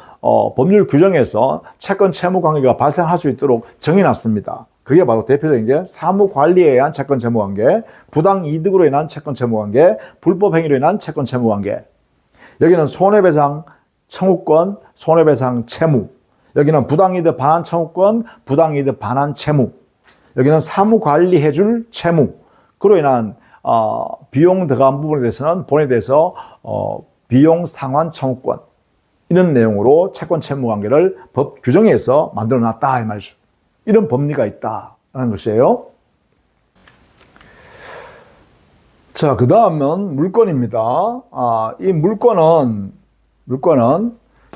법률 규정에서 채권 채무 관계가 발생할 수 있도록 정해놨습니다. 그게 바로 대표적인 게 사무 관리에 의한 채권 채무 관계, 부당 이득으로 인한 채권 채무 관계, 불법 행위로 인한 채권 채무 관계. 여기는 손해배상 청구권, 손해배상 채무. 여기는 부당이득 반환 청구권, 부당이득 반환 채무. 여기는 사무 관리해줄 채무. 그로 인한 비용 들어간 부분에 대해서는 본에 대해서 비용 상환 청구권. 이런 내용으로 채권 채무 관계를 법 규정에서 만들어 놨다 이 말이죠. 이런 법리가 있다라는 것이에요. 자, 그 다음은 물권입니다. 이 물권은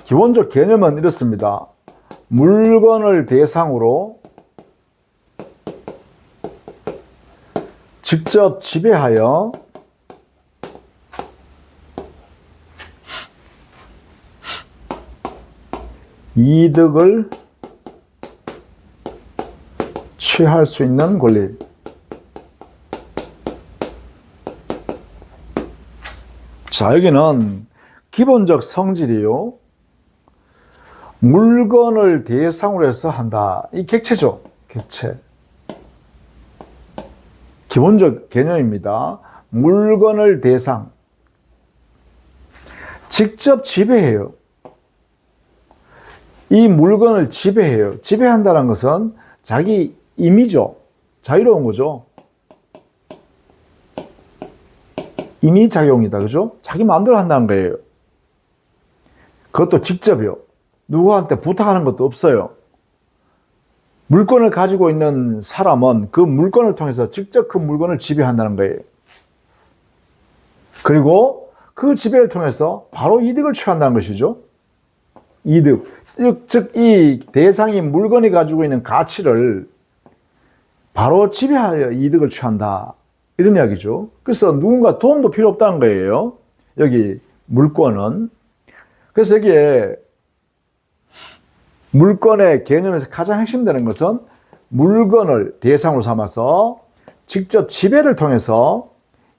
기본적 개념은 이렇습니다. 물건을 대상으로 직접 지배하여 이득을 취할 수 있는 권리. 자, 여기는 기본적 성질이요. 물건을 대상으로 해서 한다. 이 객체죠. 객체. 기본적 개념입니다. 물건을 대상. 직접 지배해요. 이 물건을 지배해요. 지배한다는 것은 자기 임의죠. 자유로운 거죠. 임의작용이다. 그죠? 자기 마음대로 한다는 거예요. 그것도 직접이요. 누구한테 부탁하는 것도 없어요. 물건을 가지고 있는 사람은 그 물건을 통해서 직접 그 물건을 지배한다는 거예요. 그리고 그 지배를 통해서 바로 이득을 취한다는 것이죠. 이득. 즉, 이 대상이 물건이 가지고 있는 가치를 바로 지배하여 이득을 취한다. 이런 이야기죠. 그래서 누군가 도움도 필요 없다는 거예요. 여기 물건은. 그래서 여기에 물건의 개념에서 가장 핵심되는 것은 물건을 대상으로 삼아서 직접 지배를 통해서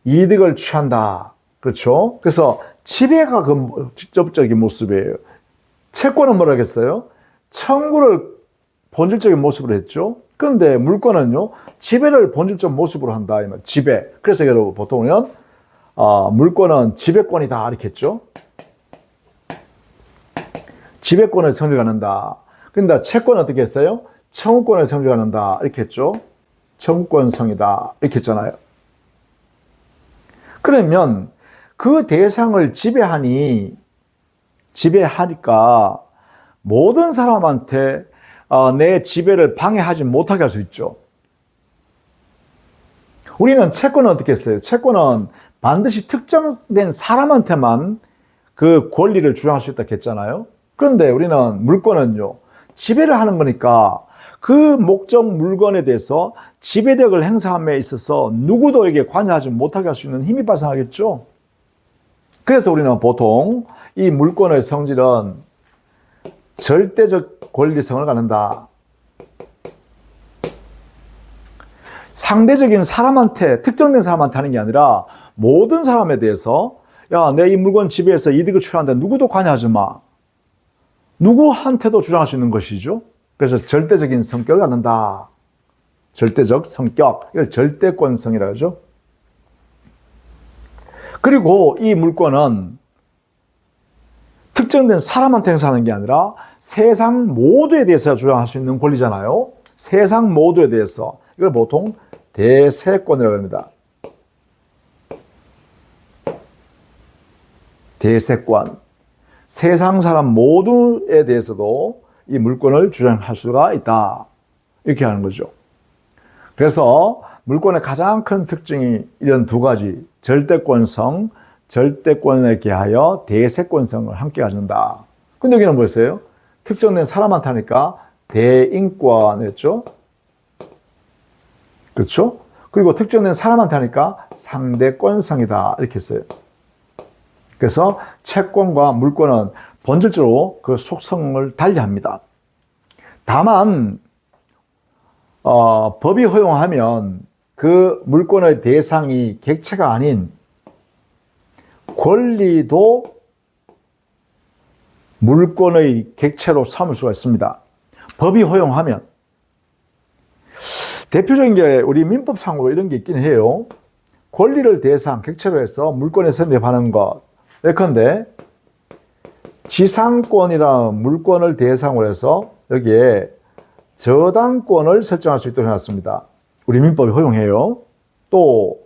이득을 취한다. 그렇죠? 그래서 지배가 그 직접적인 모습이에요. 채권은 뭐라 했어요? 청구를 본질적인 모습으로 했죠. 그런데 물건은요, 지배를 본질적 모습으로 한다. 지배. 그래서 여러분 보통은 물건은 지배권이다. 이렇게 했죠. 지배권을 성립하는다. 근데 채권은 어떻게 했어요? 청구권을 성립하는다. 이렇게 했죠. 청구권성이다. 이렇게 했잖아요. 그러면 그 대상을 지배하니까 모든 사람한테 내 지배를 방해하지 못하게 할 수 있죠. 우리는 채권은 어떻게 했어요? 채권은 반드시 특정된 사람한테만 그 권리를 주장할 수 있다고 했잖아요. 그런데 우리는 물건은요, 지배를 하는 거니까 그 목적 물건에 대해서 지배력을 행사함에 있어서 누구도에게 관여하지 못하게 할 수 있는 힘이 발생하겠죠. 그래서 우리는 보통 이 물건의 성질은 절대적 권리성을 갖는다. 상대적인 사람한테, 특정된 사람한테 하는 게 아니라 모든 사람에 대해서 야, 내 이 물건 지배해서 이득을 취하는데 누구도 관여하지 마. 누구한테도 주장할 수 있는 것이죠. 그래서 절대적인 성격을 갖는다. 절대적 성격. 이걸 절대권성이라고 하죠. 그리고 이 물건은 특정된 사람한테 행사하는 게 아니라 세상 모두에 대해서 주장할 수 있는 권리잖아요. 세상 모두에 대해서. 이걸 보통 대세권이라고 합니다. 대세권. 세상 사람 모두에 대해서도 이 물건을 주장할 수가 있다. 이렇게 하는 거죠. 그래서 물건의 가장 큰 특징이 이런 두 가지, 절대권성, 절대권에 기하여 대세권성을 함께 가진다. 근데 여기는 뭐였어요? 특정된 사람한테 하니까 대인권이었죠. 그렇죠? 그리고 특정된 사람한테 하니까 상대권성이다. 이렇게 했어요. 그래서 채권과 물권은 본질적으로 그 속성을 달리합니다. 다만 법이 허용하면 그 물권의 대상이 객체가 아닌 권리도 물권의 객체로 삼을 수가 있습니다. 법이 허용하면. 대표적인 게 우리 민법상으로 이런 게 있긴 해요. 권리를 대상, 객체로 해서 물권에 선입하는 것. 예컨대 지상권이라는 물권을 대상으로 해서 여기에 저당권을 설정할 수 있도록 해놨습니다. 우리 민법이 허용해요. 또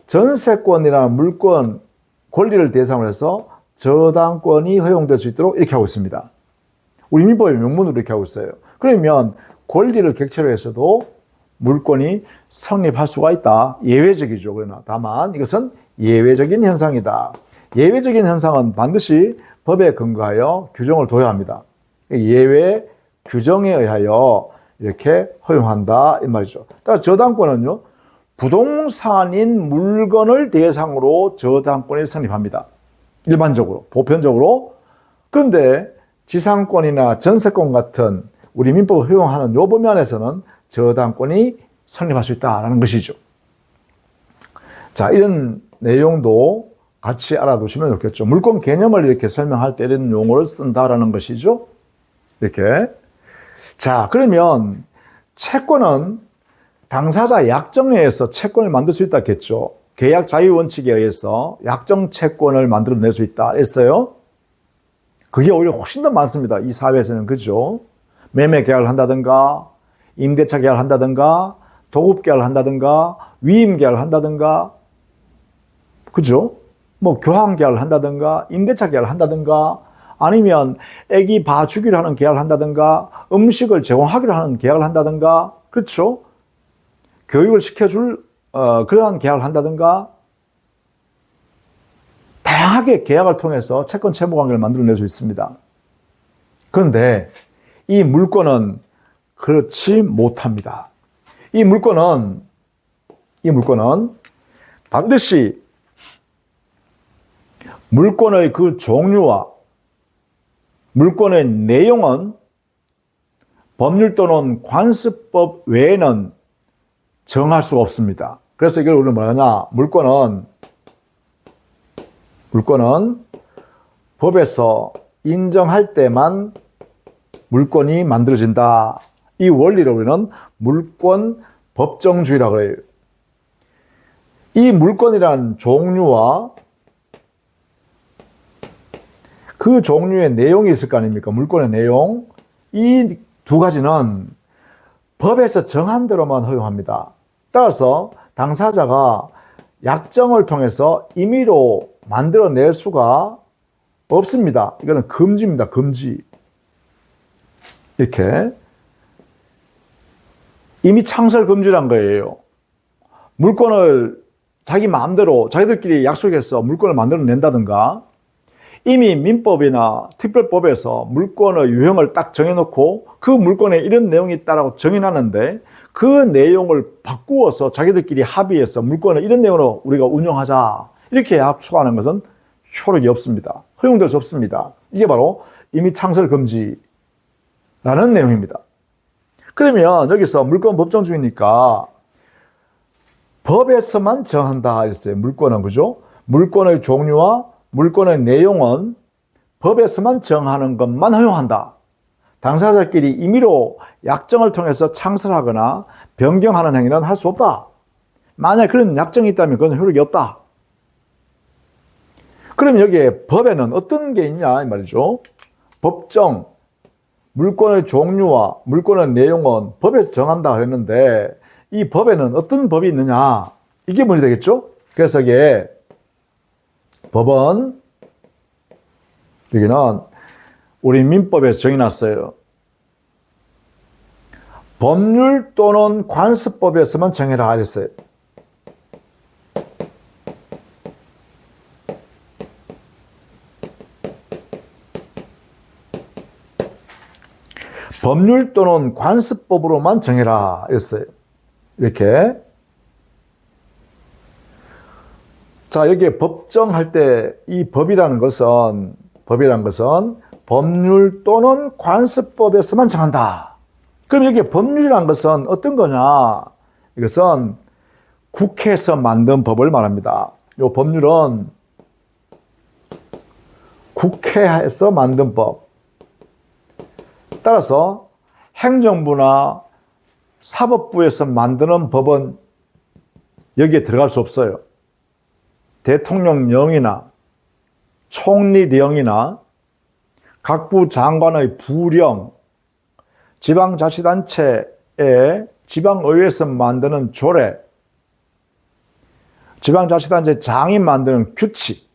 전세권이라는 물권, 권리를 대상으로 해서 저당권이 허용될 수 있도록 이렇게 하고 있습니다. 우리 민법의 명문으로 이렇게 하고 있어요. 그러면 권리를 객체로 해서도 물권이 성립할 수가 있다. 예외적이죠. 그러나 다만 이것은 예외적인 현상이다. 예외적인 현상은 반드시 법에 근거하여 규정을 둬야 합니다. 예외 규정에 의하여 이렇게 허용한다 이 말이죠. 따라서 저당권은요, 부동산인 물건을 대상으로 저당권이 성립합니다. 일반적으로, 보편적으로. 그런데 지상권이나 전세권 같은 우리 민법을 허용하는 요 범위 안에서는 저당권이 성립할 수 있다는 것이죠. 자, 이런 내용도 같이 알아두시면 좋겠죠. 물권 개념을 이렇게 설명할 때 이런 용어를 쓴다라는 것이죠. 이렇게. 자, 그러면 채권은 당사자 약정에 의해서 채권을 만들 수 있다 했죠. 계약 자유 원칙에 의해서 약정 채권을 만들어낼 수 있다 했어요. 그게 오히려 훨씬 더 많습니다. 이 사회에서는. 그죠? 매매 계약을 한다든가, 임대차 계약을 한다든가, 도급 계약을 한다든가, 위임 계약을 한다든가, 그죠? 뭐 교환 계약을 한다든가, 임대차 계약을 한다든가, 아니면 애기 봐주기로 하는 계약을 한다든가, 음식을 제공하기로 하는 계약을 한다든가, 그렇죠? 교육을 시켜줄 그러한 계약을 한다든가, 다양하게 계약을 통해서 채권 채무 관계를 만들어낼 수 있습니다. 그런데 이 물권은 그렇지 못합니다. 이 물권은 반드시 물권의 그 종류와 물권의 내용은 법률 또는 관습법 외에는 정할 수가 없습니다. 그래서 이걸 우리는 뭐냐? 물권은 법에서 인정할 때만 물권이 만들어진다. 이 원리를 우리는 물권 법정주의라고 해요. 이 물권이란 종류와 그 종류의 내용이 있을 거 아닙니까? 물권의 내용. 이 두 가지는 법에서 정한 대로만 허용합니다. 따라서 당사자가 약정을 통해서 임의로 만들어낼 수가 없습니다. 이거는 금지입니다. 금지. 이렇게. 이미 창설 금지란 거예요. 물권을 자기 마음대로 자기들끼리 약속해서 물권을 만들어낸다든가, 이미 민법이나 특별법에서 물권의 유형을 딱 정해놓고 그 물권에 이런 내용이 있다라고 정해놨는데 그 내용을 바꾸어서 자기들끼리 합의해서 물권을 이런 내용으로 우리가 운영하자 이렇게 약속하는 것은 효력이 없습니다. 허용될 수 없습니다. 이게 바로 이미 창설 금지라는 내용입니다. 그러면 여기서 물권 법정주의니까 법에서만 정한다 했어요. 물권은. 그죠? 물권의 종류와 물권의 내용은 법에서만 정하는 것만 허용한다. 당사자끼리 임의로 약정을 통해서 창설하거나 변경하는 행위는 할 수 없다. 만약 그런 약정이 있다면 그건 효력이 없다. 그럼 여기에 법에는 어떤 게 있냐 이 말이죠. 법정, 물권의 종류와 물권의 내용은 법에서 정한다 그랬는데 이 법에는 어떤 법이 있느냐, 이게 문제 되겠죠. 그래서 이게 법은 여기는 우리 민법에서 정해놨어요. 법률 또는 관습법에서만 정해라 그랬어요. 법률 또는 관습법으로만 정해라 했어요. 이렇게. 자, 여기에 법정할 때 이 법이라는 것은 법률 또는 관습법에서만 정한다. 그럼 여기에 법률이라는 것은 어떤 거냐? 이것은 국회에서 만든 법을 말합니다. 이 법률은 국회에서 만든 법. 따라서 행정부나 사법부에서 만드는 법은 여기에 들어갈 수 없어요. 대통령령이나 총리령이나 각부 장관의 부령, 지방자치단체의 지방의회에서 만드는 조례, 지방자치단체 장이 만드는 규칙,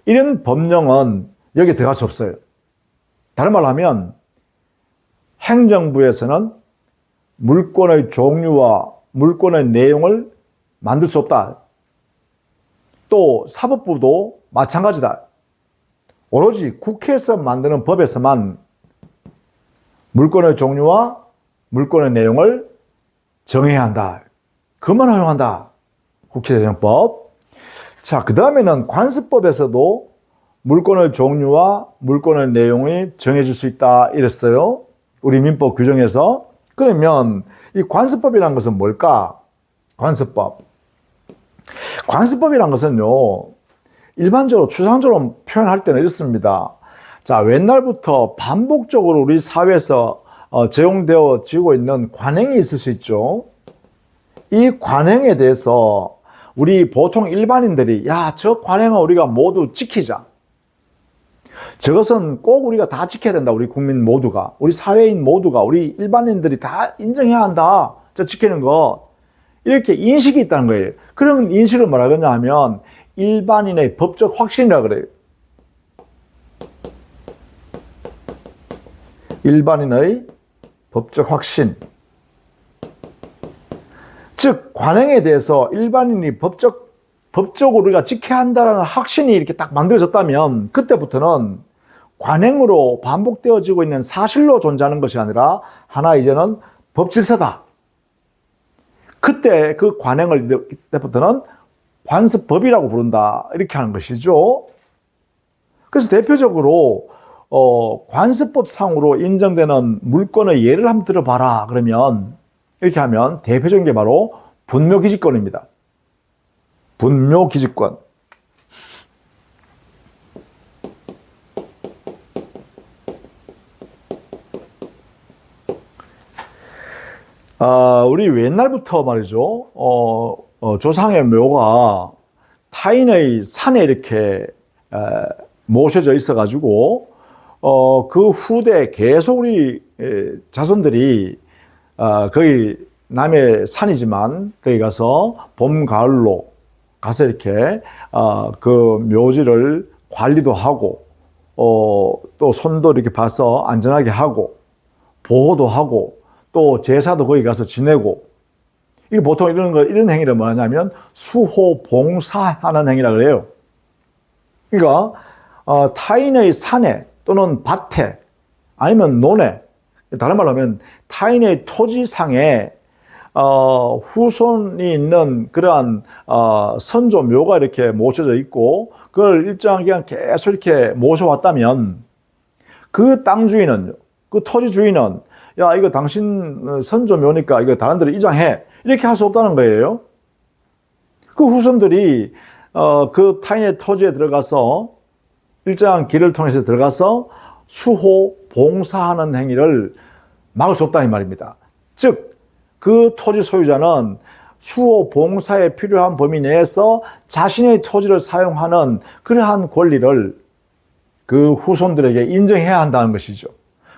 이런 법령은 여기에 들어갈 수 없어요. 다른 말로 하면 행정부에서는 물권의 종류와 물권의 내용을 만들 수 없다. 또 사법부도 마찬가지다. 오로지 국회에서 만드는 법에서만 물권의 종류와 물권의 내용을 정해야 한다. 그것만 허용한다. 국회재정법. 자, 그 다음에는 관습법에서도 물권의 종류와 물권의 내용이 정해질 수 있다. 이랬어요. 우리 민법 규정에서. 그러면 이 관습법이라는 것은 뭘까? 관습법. 관습법이라는 것은요, 일반적으로 추상적으로 표현할 때는 이렇습니다. 자, 옛날부터 반복적으로 우리 사회에서 적용되어지고 있는 관행이 있을 수 있죠. 이 관행에 대해서 우리 보통 일반인들이 야, 저 관행은 우리가 모두 지키자. 저것은 꼭 우리가 다 지켜야 된다. 우리 국민 모두가, 우리 사회인 모두가, 우리 일반인들이 다 인정해야 한다. 저 지키는 것. 이렇게 인식이 있다는 거예요. 그런 인식을 뭐라 그러냐 하면 일반인의 법적 확신이라 그래요. 일반인의 법적 확신. 즉, 관행에 대해서 일반인이 법적으로 우리가 지켜야 한다는 확신이 이렇게 딱 만들어졌다면, 그때부터는 관행으로 반복되어지고 있는 사실로 존재하는 것이 아니라 하나 이제는 법질서다. 그때 그 관행을 이때부터는 관습법이라고 부른다. 이렇게 하는 것이죠. 그래서 대표적으로 관습법상으로 인정되는 물권의 예를 한번 들어봐라. 그러면 이렇게 하면 대표적인 게 바로 분묘기지권입니다. 분묘기지권. 우리 옛날부터 말이죠. 조상의 묘가 타인의 산에 이렇게 모셔져 있어가지고 그 후대 계속 우리 자손들이 거기 남의 산이지만 거기 가서 봄, 가을로 가서 이렇게 그 묘지를 관리도 하고 또 손도 이렇게 봐서 안전하게 하고 보호도 하고 또 제사도 거기 가서 지내고, 이게 보통 이런 행위를 뭐냐면 수호 봉사하는 행위라 그래요. 그러니까 타인의 산에 또는 밭에 아니면 논에, 다른 말로 하면 타인의 토지상에 후손이 있는 그러한 선조 묘가 이렇게 모셔져 있고 그걸 일정한 기간 계속 이렇게 모셔왔다면 그 땅 주인은, 그 토지 주인은 야, 이거 당신 선조 묘니까 이거 다른 데로 이장해. 이렇게 할 수 없다는 거예요. 그 후손들이 그 타인의 토지에 들어가서 일정한 길을 통해서 들어가서 수호 봉사하는 행위를 막을 수 없다는 말입니다. 즉, 그 토지 소유자는 수호 봉사에 필요한 범위 내에서 자신의 토지를 사용하는 그러한 권리를 그 후손들에게 인정해야 한다는 것이죠.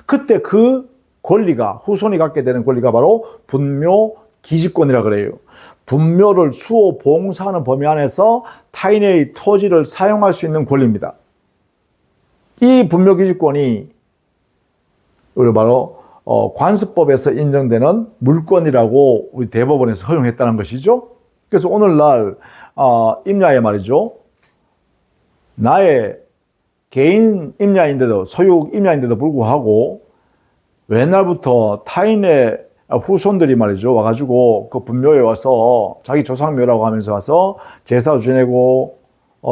그때 그 권리가, 후손이 갖게 되는 권리가 바로 분묘기지권이라 그래요. 분묘를 수호 봉사하는 범위 안에서 타인의 토지를 사용할 수 있는 권리입니다. 이 분묘기지권이 우리 바로 관습법에서 인정되는 물권이라고 우리 대법원에서 허용했다는 것이죠. 그래서 오늘날 임야에 말이죠, 나의 개인 임야인데도, 소유 임야인데도 불구하고 옛날부터 타인의 후손들이 말이죠, 와가지고 그 분묘에 와서 자기 조상묘라고 하면서 와서 제사도 지내고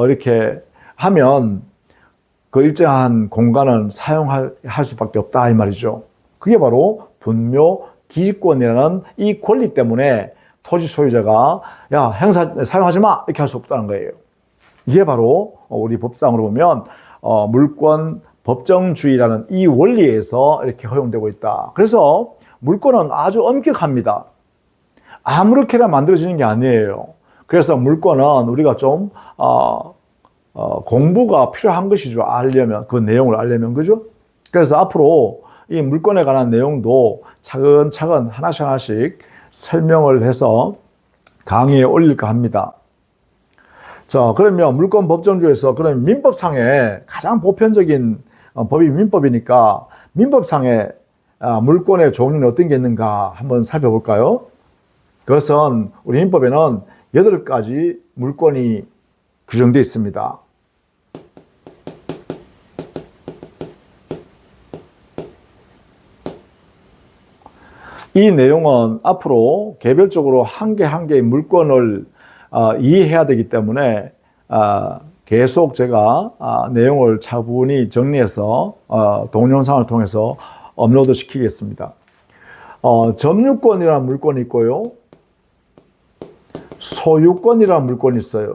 이렇게 하면 그 일정한 공간은 사용할 수밖에 없다 이 말이죠. 그게 바로 분묘기지권이라는 이 권리 때문에 토지 소유자가 야, 사용하지 마 이렇게 할 수 없다는 거예요. 이게 바로 우리 법상으로 보면 물권 법정주의라는 이 원리에서 이렇게 허용되고 있다. 그래서 물권은 아주 엄격합니다. 아무렇게나 만들어지는 게 아니에요. 그래서 물권은 우리가 좀 공부가 필요한 것이죠. 알려면, 그 내용을 알려면, 그죠? 그래서 앞으로 이 물권에 관한 내용도 차근차근 하나씩 설명을 해서 강의에 올릴까 합니다. 자, 그러면 물권 법정주의에서 그럼 민법상에 가장 보편적인 법이 민법이니까 민법상에 물권의 종류는 어떤 게 있는가 한번 살펴볼까요? 그것은 우리 민법에는 8가지 물권이 규정되어 있습니다. 이 내용은 앞으로 개별적으로 한 개 한 개의 물건을 이해해야 되기 때문에 계속 제가 내용을 차분히 정리해서 동영상을 통해서 업로드 시키겠습니다. 점유권이라는 물건이 있고요. 소유권이라는 물건이 있어요.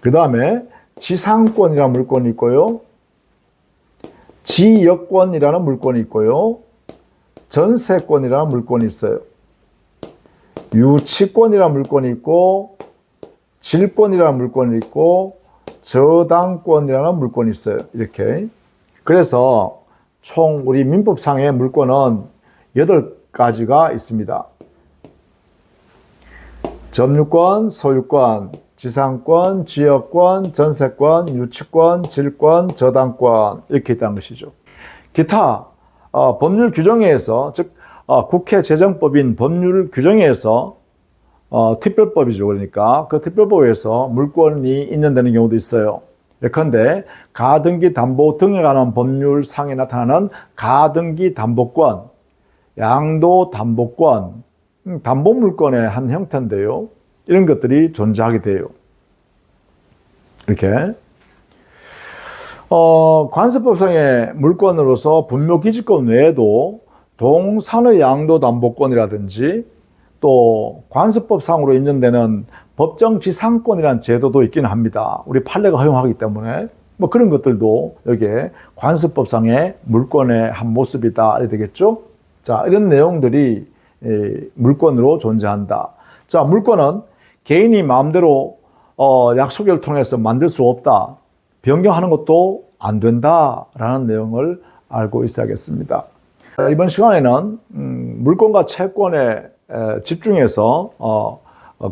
그 다음에 지상권이라는 물건이 있고요. 지역권이라는 물건이 있고요. 전세권이라는 물건이 있어요. 유치권이라는 물건이 있고, 질권이라는 물건이 있고, 저당권이라는 물건이 있어요. 이렇게. 그래서 총 우리 민법상의 물건은 8가지가 있습니다. 점유권, 소유권, 지상권, 지역권, 전세권, 유치권, 질권, 저당권 이렇게 있다는 것이죠. 기타 법률 규정에 의해서, 즉 국회 제정법인 법률 규정에 의해서 특별법이죠. 그러니까 그 특별법에서 물권이 인정되는 경우도 있어요. 예컨대 가등기 담보 등에 관한 법률상에 나타나는 가등기 담보권, 양도 담보권, 담보물권의 한 형태인데요. 이런 것들이 존재하게 돼요. 이렇게. 관세법상의 물권으로서 분묘기지권 외에도 동산의 양도담보권이라든지 또 관세법상으로 인정되는 법정지상권이라는 제도도 있기는 합니다. 우리 판례가 허용하기 때문에 뭐 그런 것들도 여기에 관세법상의 물권의 한 모습이다 이래 되겠죠. 자, 이런 내용들이 물권으로 존재한다. 자, 물권은 개인이 마음대로 약속을 통해서 만들 수 없다. 변경하는 것도 안 된다라는 내용을 알고 있어야겠습니다. 이번 시간에는 물권과 채권에 집중해서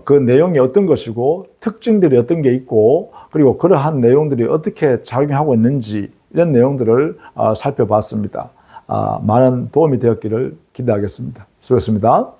그 내용이 어떤 것이고 특징들이 어떤 게 있고 그리고 그러한 내용들이 어떻게 작용하고 있는지 이런 내용들을 살펴봤습니다. 많은 도움이 되었기를 기대하겠습니다. 수고했습니다.